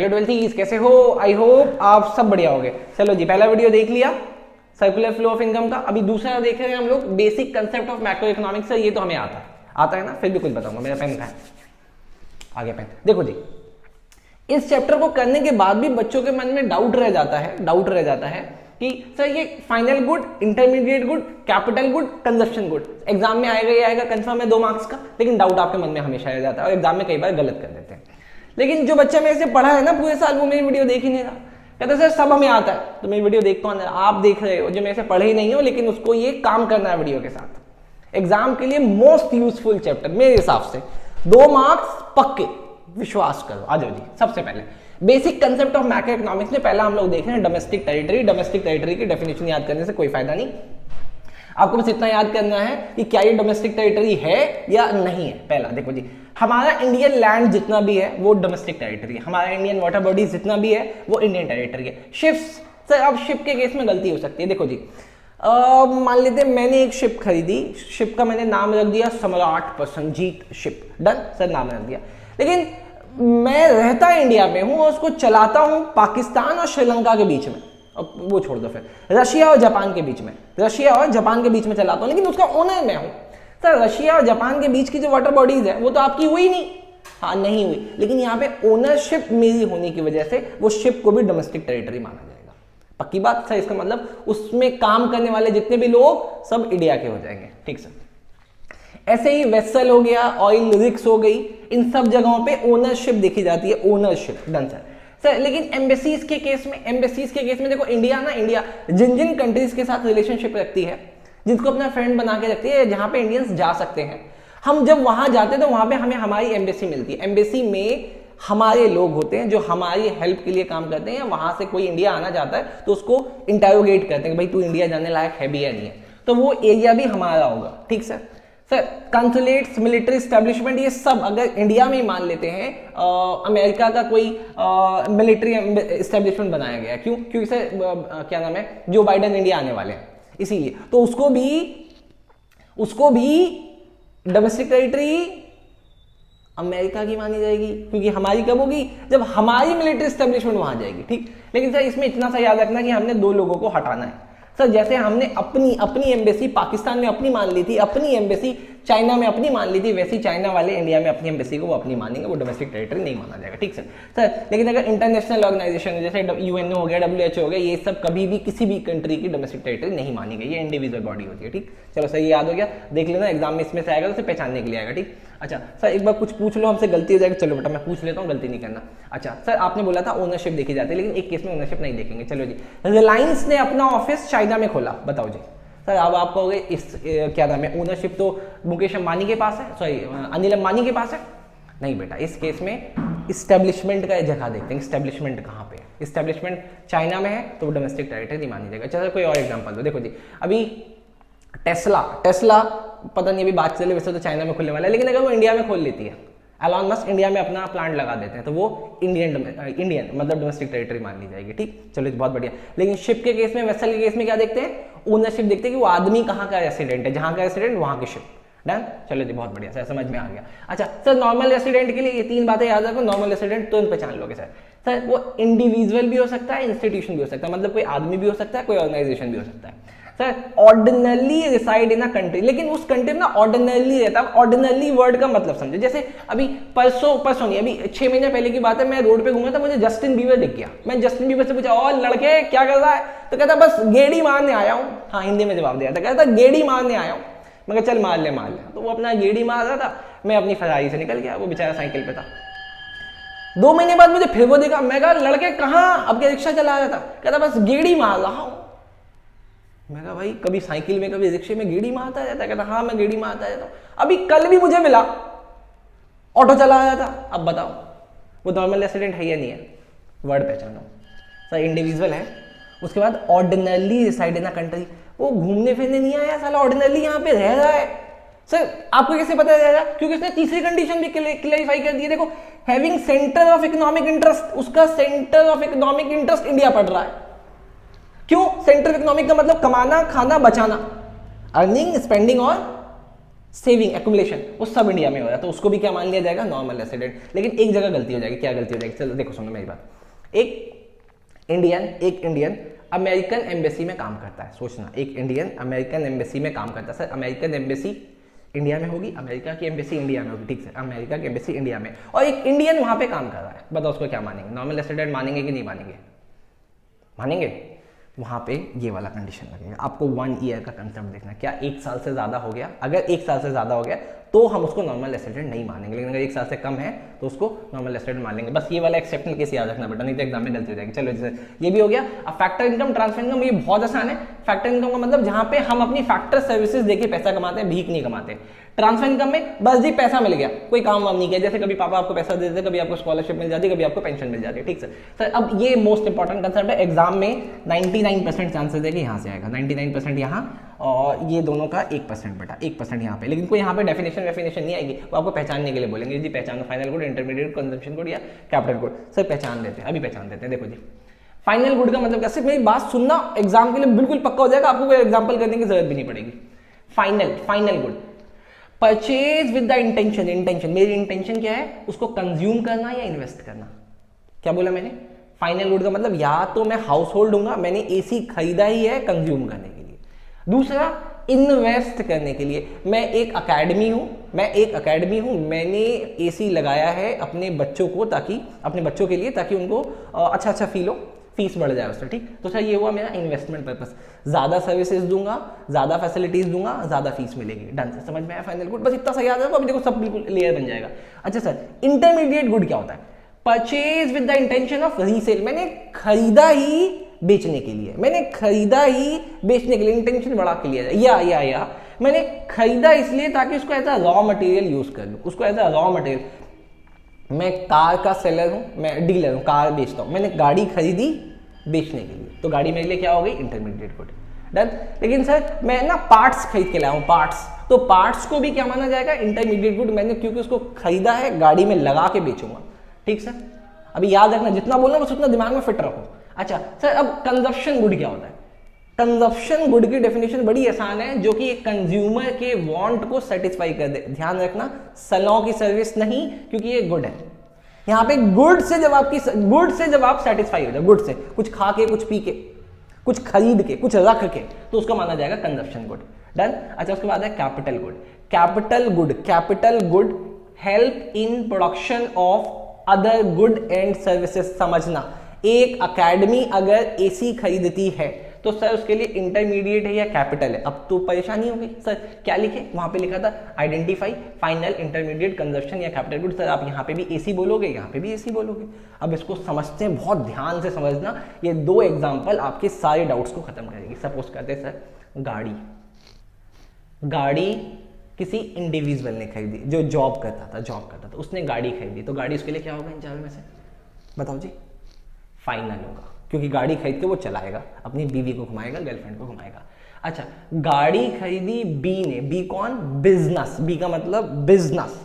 Hello ट्वेल्थीज, कैसे हो? I hope आप सब बढ़िया होंगे। चलो जी, पहला वीडियो देख लिया सर्कुलर फ्लो ऑफ इनकम का। अभी दूसरा देख रहे हैं हम लोग basic concept of macro economics. ये तो हमें आता है ना, फिर भी कुछ बताऊंगा। मेरा पेन है, आगे पेन। देखो जी, इस चैप्टर को करने के बाद भी बच्चों के मन में डाउट रह जाता है कि सर ये final good, intermediate good, capital good, consumption good exam में आएगा, ये आएगा कंफर्म है 2 मार्क्स का। लेकिन डाउट आपके मन में हमेशा रह जाता है और एग्जाम में कई बार गलत कर देते हैं। लेकिन जो बच्चा मेरे से पढ़ा है ना पूरे साल, वो मेरी वीडियो देख ही नहीं रहा। कहता सर सब हमें आता है, तो मेरी वीडियो देख कौन है? आप देख रहे हो जो मेरे से पढ़े ही नहीं हो, लेकिन उसको ये काम करना है वीडियो के साथ। एग्जाम के लिए मोस्ट यूजफुल चैप्टर मेरे हिसाब से, 2 मार्क्स पक्के, विश्वास करो। आ जाओ जी, सबसे पहले basic concept of macro economics में पहला हम लोग देख रहे हैं डोमेस्टिक टेरिटरी। डोमेस्टिक टेरिटरी की डेफिनेशन याद करने से कोई फायदा नहीं, आपको बस इतना याद करना है कि क्या ये डोमेस्टिक टेरिटरी है या नहीं है। पहला देखो जी, हमारा इंडियन लैंड जितना भी है वो डोमेस्टिक टेरिटरी है। हमारा इंडियन वाटर बॉडीज जितना भी है वो इंडियन टेरिटरी है। शिप्स, सर अब शिप के केस में गलती हो सकती है। देखो जी, मान लेते हैं मैंने एक शिप खरीदी, शिप का मैंने नाम रख दिया सम्राट प्रसेनजीत शिप, डन सर, नाम रख दिया। लेकिन मैं रहता इंडिया में हूं और उसको चलाता हूं पाकिस्तान और श्रीलंका के बीच में, अब वो छोड़ दो, फिर रशिया और जापान के बीच में, रशिया और जापान के बीच में चलाता हूं, लेकिन उसका ओनर मैं हूं। सर रशिया और जापान के बीच की जो वाटर बॉडीज है वो तो आपकी हुई नहीं, हाँ नहीं हुई, लेकिन यहाँ पे ओनरशिप मेरी होने की वजह से वो शिप को भी डोमेस्टिक टेरिटरी माना जाएगा। पक्की बात सर, इसका मतलब उसमें काम करने वाले जितने भी लोग सब इंडिया के हो जाएंगे। ठीक सर, ऐसे ही वेसल हो गया, ऑयल रिग्स हो गई, इन सब जगहों पे ओनरशिप देखी जाती है, ओनरशिप, डन सर। सर लेकिन एम्बेसीज के केस में देखो, इंडिया जिन जिन कंट्रीज के साथ रिलेशनशिप रखती है, जिसको अपना फ्रेंड बना के रखती है, जहां पे इंडियंस जा सकते हैं, हम जब वहां जाते हैं तो वहां पे हमें हमारी एम्बेसी मिलती है। एम्बेसी में हमारे लोग होते हैं जो हमारी हेल्प के लिए काम करते हैं। वहां से कोई इंडिया आना चाहता है तो उसको इंटरोगेट करते हैं कि भाई तू इंडिया जाने लायक है भी या नहीं है, तो वो एरिया भी हमारा होगा। ठीक सर। सर कंसुलेट्स, मिलिट्री स्टैब्लिशमेंट, ये सब अगर इंडिया में ही मान लेते हैं, अमेरिका का कोई मिलिट्री स्टैब्लिशमेंट बनाया गया, क्यों? क्योंकि सर क्या नाम है, जो बाइडेन इंडिया आने वाले हैं, इसीलिए तो उसको भी डोमेस्टिक टेरिटरी अमेरिका की मानी जाएगी, क्योंकि हमारी कब होगी? जब हमारी मिलिट्री स्टैब्लिशमेंट वहां जाएगी। ठीक, लेकिन सर इसमें इतना सा याद रखना कि हमने 2 लोगों को हटाना है। सर जैसे हमने अपनी एम्बेसी पाकिस्तान में अपनी मान ली थी, अपनी एम्बेसी चाइना में अपनी मान ली थी, वैसे ही चाइना वाले इंडिया में अपनी एम्बेसी को वो अपनी मानेंगे, वो डोमेस्टिक टेरिटरी नहीं माना जाएगा। ठीक सर। लेकिन अगर इंटरनेशनल ऑर्गेनाइजेशन जैसे यूएनओ हो गया, WHO हो गया, ये सब कभी भी किसी भी कंट्री की डोमेस्टिक टेरिटरी नहीं मानी गई, ये इंडिविजुअल बॉडी होती है। ठीक, चलो सर ये याद हो गया, देख लेना एग्जाम में इसमें से आएगा तो उसे पहचानने के लिए आएगा। ठीक, अच्छा सर एक बार कुछ पूछ लो, हमसे गलती हो जाएगी, चलो बेटा मैं पूछ लेता हूँ, गलती नहीं करना। अच्छा सर आपने बोला था ओनरशिप देखी जाती है, लेकिन एक केस में ओनरशिप नहीं देखेंगे। चलो जी, रिलायंस ने अपना ऑफिस चाइना में खोला, बताओ जी। सर अब आप कहोगे इस क्या नाम है, ओनरशिप तो मुकेश अंबानी के पास है, सॉरी अनिल अंबानी के पास है। नहीं बेटा, इस केस में इस्टेब्लिशमेंट का जगह देखते हैं, इस्टेब्लिशमेंट कहाँ पे है। इस्टेब्लिशमेंट चाइना में है तो वो डोमेस्टिक टेरिटरी नहीं मानी जाएगा। चलो कोई और एग्जांपल दो। देखो जी, अभी टेस्ला पता नहीं अभी बात चले, वैसे तो चाइना में खुलने वाला है, लेकिन अगर वो इंडिया में खोल लेती है, एलॉन मस्क इंडिया में अपना प्लांट लगा देते हैं, तो वो इंडियन मतलब डोमेस्टिक टेरिटरी मान ली जाएगी। ठीक, चलो बहुत बढ़िया। लेकिन शिप के केस में, वेसल के केस में क्या देखते हैं? ओनरशिप देखते हैं कि वो आदमी कहाँ का रेसिडेंट है, जहां का रेसिडेंट वहां की शिप, डन। चलो जी बहुत बढ़िया सर, समझ में आ गया। अच्छा सर नॉर्मल रेसिडेंट के लिए ये 3 बातें याद रखो। नॉर्मल रेसिडेंट तुरंत पहचान लोगे सर वो इंडिविजुअल भी हो सकता है, इंस्टीट्यूशन भी हो सकता है, मतलब कोई आदमी भी हो सकता है, कोई ऑर्गेनाइजेशन भी हो सकता है। Sir ordinarily reside in a country, लेकिन उस कंट्री में ना ऑर्डिनरली रहता है। ऑर्डिनरली वर्ड का मतलब समझो, जैसे अभी परसों नहीं, अभी 6 महीने पहले की बात है, मैं रोड पे घूमा था, मुझे जस्टिन बीबर दिख गया। मैं जस्टिन बीबर से पूछा और लड़के क्या कर रहा है, तो कहता बस गेड़ी मारने आया हूँ। हाँ हिंदी में जवाब दिया था, कहता गेड़ी मारने आया हूँ। मैं चल मार ले। तो वो अपना गेड़ी मार रहा था, मैं अपनी फरारी से निकल गया, वो बेचारा साइकिल पे था। 2 महीने बाद मुझे फिर वो देखा, मैं कहा लड़के कहाँ, अब क्या रिक्शा चला रहा था, कहता बस गेड़ी मार रहा हूँ। मैं कहा भाई कभी साइकिल में कभी रिक्शे में गेड़ी मारता जाता है? कहता हाँ मैं गेड़ी मारता जाता हूँ। अभी कल भी मुझे मिला, ऑटो चला रहा था। अब बताओ वो नॉर्मल रेसिडेंट है या नहीं है? वर्ड पहचानो सर, इंडिविजुअल है। उसके बाद ordinarily reside in a country, वो घूमने फिरने नहीं आया साला, ऑर्डिनरली यहाँ पे रह रहा है। सर आपको कैसे पता रहेगा? क्योंकि उसने तीसरी कंडीशन भी क्लैरिफाई कर दी है। देखो, having centre of economic interest, उसका centre of economic interest India पड़ रहा है। क्यों? सेंटर ऑफ इकोनॉमिक का मतलब कमाना, खाना, बचाना, अर्निंग, स्पेंडिंग और सेविंग एक्युमुलेशन वो सब इंडिया में हो रहा है, तो उसको भी क्या मान लिया जाएगा, नॉर्मल रेसिडेंट। लेकिन एक जगह गलती हो जाएगी, क्या गलती हो जाएगी, चलो देखो सुनो मेरी बात। एक इंडियन अमेरिकन एम्बेसी में काम करता है, सोचना, एक इंडियन अमेरिकन एम्बेसी में काम करता है। सर अमेरिकन एम्बेसी इंडिया में होगी, अमेरिका की एम्बेसी इंडिया में होगी, ठीक है, अमेरिका की एम्बेसी इंडिया में, और एक इंडियन वहां पे काम कर रहा है, बताओ उसको क्या मानेंगे, नॉर्मल रेसिडेंट मानेंगे कि नहीं मानेंगे, मानेंगे। वहां पे ये वाला कंडीशन लगेगा। आपको 1 ईयर का कंसेप्ट देखना, क्या 1 साल से ज्यादा हो गया, अगर 1 साल से ज्यादा हो गया तो हम उसको नॉर्मल रेसिडेंट नहीं मानेंगे, लेकिन अगर 1 साल से कम है तो उसको नॉर्मल रेसिडेंट मान लेंगे। बस ये वाला एक्सेप्शनल केस याद रखना बेटा, नहीं तो एग्जाम में गलती हो जाएगी। चलो जैसे ये भी हो गया। अब फैक्टर इनकम, ट्रांसफर इनकम, ये बहुत आसान है। फैक्टर इनकम का मतलब जहां पे हम अपनी फैक्टर सर्विसेज देके पैसा कमाते हैं, भीख नहीं कमाते। ट्रांसफर इनकम में बस जी पैसा मिल गया, कोई काम वाम नहीं किया, जैसे कभी पापा आपको पैसा दे देते, कभी आपको स्कॉलरशिप मिल जाती है, कभी आपको पेंशन मिल जाती है, ठीक सर। अब ये मोस्ट इंपॉर्टेंट कंसेप्ट है, एग्जाम में 99% चांसेस है कि यहाँ से आएगा, 99% यहाँ, और ये दोनों का 1% बेटा, 1% यहाँ पे। लेकिन कोई यहाँ पे डेफिनेशन नहीं आएगी, वो आपको पहचानने के लिए बोलेंगे जी पहचानो final good, intermediate, consumption good या कैपिटल गुड। सर पहचान देते हैं, अभी पहचान देते हैं। देखो जी फाइनल गुड का मतलब क्या, सिर्फ मेरी बात सुनना, एग्जाम के लिए बिल्कुल पक्का हो जाएगा, आपको कोई एग्जाम्पल करने की जरूरत भी नहीं पड़ेगी। Final good, purchase with the intention, मेरी इंटेंशन क्या है, उसको कंज्यूम करना या इन्वेस्ट करना। क्या बोला मैंने, फाइनल गुड का मतलब या तो मैं हाउस होल्ड दूंगा, मैंने एसी खरीदा ही है कंज्यूम करने के लिए, दूसरा इन्वेस्ट करने के लिए, मैं एक अकेडमी हूं, मैंने एसी लगाया है अपने बच्चों को, ताकि अपने बच्चों के लिए, ताकि उनको अच्छा फील हो, फीस बढ़ जाए उससे, ठीक। तो सर ये हुआ मेरा इन्वेस्टमेंट पर्पस, ज्यादा सर्विसेज दूंगा, ज्यादा फैसिलिटीज दूंगा, ज्यादा फीस मिलेगी, डन। समझ में आया फाइनल गुड, बस इतना सा याद है, अभी देखो सब बिल्कुल क्लियर बन जाएगा। अच्छा सर इंटरमीडिएट गुड क्या होता है, purchase with the intention of resale, मैंने खरीदा ही बेचने के लिए, इंटेंशन बढ़ा के लिया, या मैंने खरीदा इसलिए ताकि उसको as a raw material use कर लूं, मैं कार का सेलर हूं, मैं डीलर हूं, कार बेचता हूं, मैंने गाड़ी खरीदी बेचने के लिए, तो गाड़ी मेरे लिए क्या हो गई, इंटरमीडिएट गुड, डन। लेकिन सर मैं ना पार्ट्स खरीद के लाया हूं, तो पार्ट्स को भी क्या माना जाएगा, इंटरमीडिएट गुड, मैंने क्योंकि उसको खरीदा है, गाड़ी में लगा के बेचूंगा, ठीक सर। अभी याद रखना, जितना बोलना बस उतना दिमाग में फिट रखो। अच्छा सर अब कंजप्शन गुड क्या होता है, कंजप्शन गुड की डेफिनेशन बड़ी आसान है, जो कि एक कंज्यूमर के वांट को सेटिस्फाई कर दे। ध्यान रखना, सलों की सर्विस नहीं, क्योंकि ये गुड है। यहाँ पे गुड से जब आप सेटिस्फाई हो जाए, गुड से, कुछ खा के, कुछ पी के, कुछ खरीद के, कुछ रख के, तो उसका माना जाएगा कंजप्शन गुड, डन। अच्छा उसके बाद है capital good help in production of other good and services. समझना, एक एकेडमी अगर एसी खरीदती है तो सर उसके लिए इंटरमीडिएट है या कैपिटल है। अब तो परेशानी होगी, सर क्या लिखे, वहां पे लिखा था आइडेंटिफाई फाइनल, इंटरमीडिएट, कंजप्शन या कैपिटल गुड। सर आप यहाँ पे भी एसी बोलोगे, यहाँ पे भी एसी बोलोगे। अब इसको समझते हैं, बहुत ध्यान से समझना, ये 2 एग्जाम्पल आपके सारे डाउट्स को खत्म करेगी। सपोज करते हैं सर गाड़ी किसी इंडिविजुअल ने खरीदी, जो जॉब करता था, उसने गाड़ी खरीदी, तो गाड़ी उसके लिए क्या होगा इन चारों में से, बताओ जी, फाइनल होगा, क्योंकि गाड़ी खरीद के वो चलाएगा, अपनी बीवी को घुमाएगा, गर्लफ्रेंड को घुमाएगा। अच्छा गाड़ी खरीदी बी ने, बी कौन, बिजनेस, बी का मतलब बिजनेस।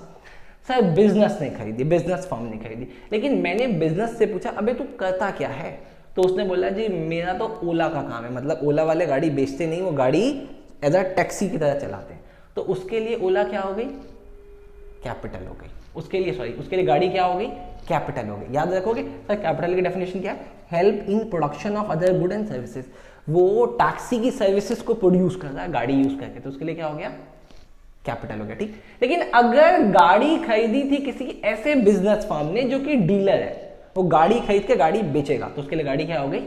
सर बिजनेस ने खरीदी, बिजनेस फर्म ने खरीदी, लेकिन मैंने बिजनेस से पूछा अबे तू करता क्या है, तो उसने बोला जी मेरा तो ओला का काम है, मतलब ओला वाले गाड़ी बेचते नहीं, वो गाड़ी एज अ टैक्सी की तरह चलाते हैं, तो उसके लिए ओला क्या हो गई, कैपिटल हो गई, उसके लिए गाड़ी क्या हो गई, कैपिटल हो गई। याद रखोगे सर कैपिटल की डेफिनेशन क्या है, help in production of other good and services, वो टैक्सी की सर्विसेज को प्रोड्यूस करता है गाड़ी यूज करके, तो उसके लिए क्या हो गया, कैपिटल हो गया, ठीक। लेकिन अगर गाड़ी खरीदी थी किसी ऐसे बिजनेस फर्म ने जो कि डीलर है, वो गाड़ी खरीद के गाड़ी बेचेगा, तो उसके लिए गाड़ी क्या हो गई,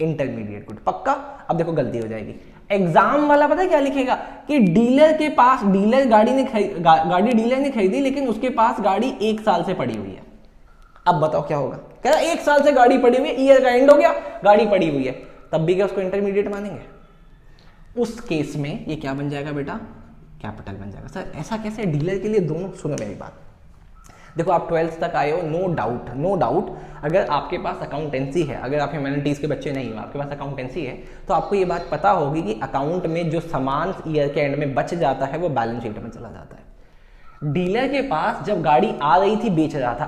इंटरमीडिएट गुड, पक्का। अब देखो गलती हो जाएगी, एग्जाम वाला पता है क्या लिखेगा कि डीलर के पास, गाड़ी डीलर ने खरीदी, लेकिन उसके पास गाड़ी 1 साल से पड़ी हुई है। अब बताओ क्या होगा, कह रहा 1 साल से गाड़ी पड़ी हुई है, ईयर का एंड हो गया, गाड़ी पड़ी हुई है, तब भी क्या उसको इंटरमीडिएट मानेंगे? उस केस में ये क्या बन जाएगा बेटा, कैपिटल बन जाएगा। सर ऐसा कैसे, डीलर के लिए दोनों, सुनो मेरी बात, देखो आप 12th तक आए हो, नो डाउट अगर आपके पास अकाउंटेंसी है, अगर आप ह्यूमैनिटीज के बच्चे नहीं हो, आपके पास अकाउंटेंसी है, तो आपको ये बात पता होगी कि अकाउंट में जो सामान ईयर के एंड में बच जाता है वो बैलेंस शीट में चला जाता है। डीलर के पास जब गाड़ी आ रही थी बेच रहा था,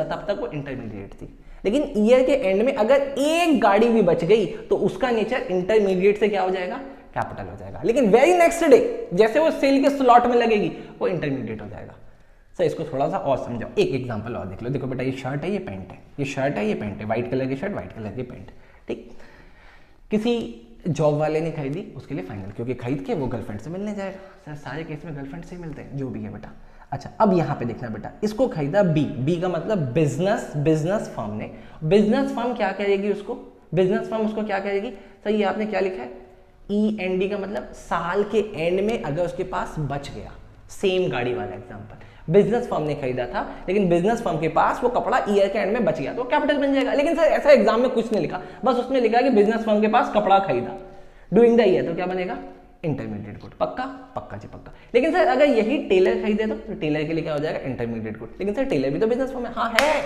तब तक वो इंटरमीडिएट थी, लेकिन ईयर के एंड में अगर एक गाड़ी भी बच गई तो उसका नेचर इंटरमीडिएट से क्या हो जाएगा, कैपिटल हो जाएगा। लेकिन वेरी नेक्स्ट डे जैसे वो सेल के स्लॉट में लगेगी वो इंटरमीडिएट हो जाएगा। सर इसको थोड़ा सा और समझाओ, एक एग्जांपल और देख लो। देखो बेटा, ये शर्ट है, ये पैंट है, ये शर्ट है, ये पैंट है, व्हाइट कलर की शर्ट, व्हाइट कलर की पैंट, ठीक। किसी जॉब वाले ने खरीदी, उसके लिए फाइनल, क्योंकि खरीद के वो गर्लफ्रेंड से मिलने जाएगा। सर सारे केस में गर्लफ्रेंड से ही मिलते हैं, जो भी है बेटा। अच्छा, अब यहाँ पे देखना बेटा, इसको खरीदा बी, बी का मतलब बिजनेस फर्म ने। बिजनेस फर्म क्या करेगी उसको, बिजनेस फर्म उसको क्या करेगी? सर ये आपने क्या लिखा है, END का मतलब साल के एंड में अगर उसके पास बच गया। सेम गाड़ी वाला एग्जांपल, बिजनेस फर्म ने खरीदा था लेकिन बिजनेस फर्म के पास वो कपड़ा ईयर के एंड में बच गया तो कैपिटल बन जाएगा। लेकिन सर ऐसा एग्जाम में कुछ नहीं लिखा, बस उसमें लिखा कि बिजनेस फर्म के पास कपड़ा खरीदा डूइंग द ईयर, तो क्या बनेगा? Intermediate good. पक्का? पक्का जी पक्का। लेकिन सर अगर यही टेलर खरीदे तो टेलर के लिए क्या हो जाएगा? Intermediate good. लेकिन सर टेलर भी तो बिजनेस फर्म है। हाँ है,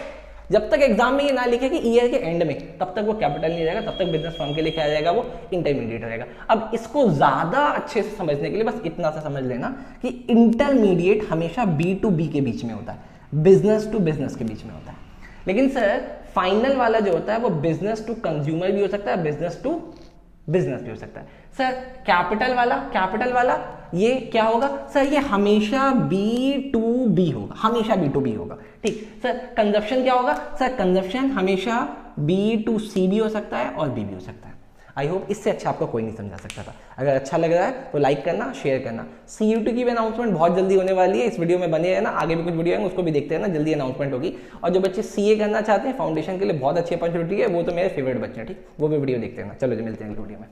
जब तक एग्जाम में ये ना लिखे कि ईयर के एंड में, तब तक वो कैपिटल नहीं रहेगा, तब तक बिजनेस फर्म के लिए क्या रहेगा? वो इंटरमीडिएट रहेगा। अब इसको ज्यादा अच्छे से समझने के लिए बस इतना सा समझ लेना कि इंटरमीडिएट हमेशा B2B के बीच में होता है, बिजनेस टू बिजनेस के बीच में होता है। लेकिन सर फाइनल वाला जो होता है वो बिजनेस टू कंज्यूमर भी हो सकता है, बिजनेस टू बिजनेस भी हो सकता है। सर कैपिटल वाला ये क्या होगा? सर ये हमेशा B2B होगा, हमेशा B2B होगा, ठीक। सर कंजप्शन क्या होगा? सर कंजप्शन हमेशा B2C भी हो सकता है और B भी हो सकता है। आई होप इससे अच्छा आपको कोई नहीं समझा सकता था। अगर अच्छा लग रहा है तो लाइक करना, शेयर करना। CUT की भी अनाउंसमेंट बहुत जल्दी होने वाली है, इस वीडियो में बने रहना, आगे भी कुछ वीडियो है उसको भी देखते रहना, जल्दी अनाउंसमेंट होगी। और जो बच्चे CA करना चाहते हैं फाउंडेशन के लिए बहुत अच्छी अपॉर्चुनिटी है, वो तो मेरे फेवरेट बच्चे हैं, ठीक, वो भी वीडियो देखते रहना। चलो जी मिलते हैं अगली वीडियो में।